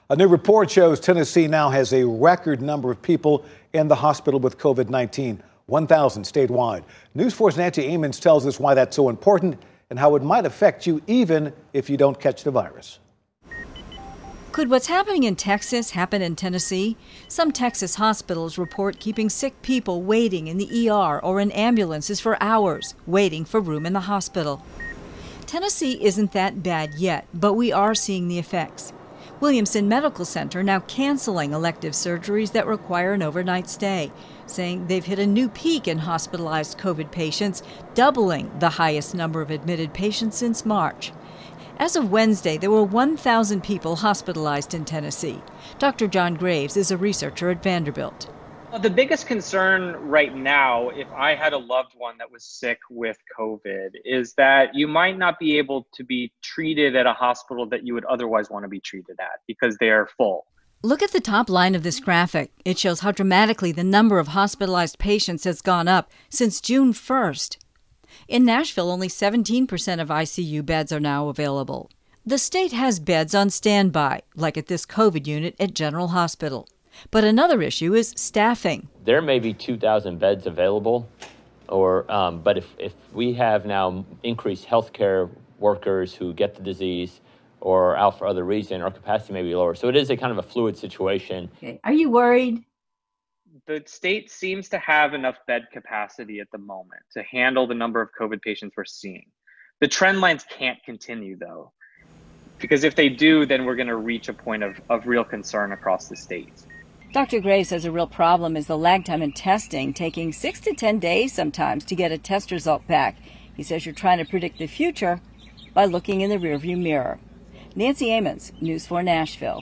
A new report shows Tennessee now has a record number of people in the hospital with COVID-19, 1,000 statewide. News 4's Nancy Amons tells us why that's so important and how it might affect you even if you don't catch the virus. Could what's happening in Texas happen in Tennessee? Some Texas hospitals report keeping sick people waiting in the ER or in ambulances for hours, waiting for room in the hospital. Tennessee isn't that bad yet, but we are seeing the effects. Williamson Medical Center now canceling elective surgeries that require an overnight stay, saying they've hit a new peak in hospitalized COVID patients, doubling the highest number of admitted patients since March. As of Wednesday, there were 1,000 people hospitalized in Tennessee. Dr. John Graves is a researcher at Vanderbilt. The biggest concern right now, if I had a loved one that was sick with COVID, is that you might not be able to be treated at a hospital that you would otherwise want to be treated at because they are full. Look at the top line of this graphic. It shows how dramatically the number of hospitalized patients has gone up since June 1st. In Nashville, only 17% of ICU beds are now available. The state has beds on standby, like at this COVID unit at General Hospital. But another issue is staffing. There may be 2,000 beds available, but if we have now increased healthcare workers who get the disease or are out for other reason, our capacity may be lower. So it is a kind of a fluid situation. Okay. Are you worried? The state seems to have enough bed capacity at the moment to handle the number of COVID patients we're seeing. The trend lines can't continue, though, because if they do, then we're going to reach a point of real concern across the state. Dr. Graves says a real problem is the lag time in testing, taking 6 to 10 days sometimes to get a test result back. He says you're trying to predict the future by looking in the rearview mirror. Nancy Amons, News 4 Nashville.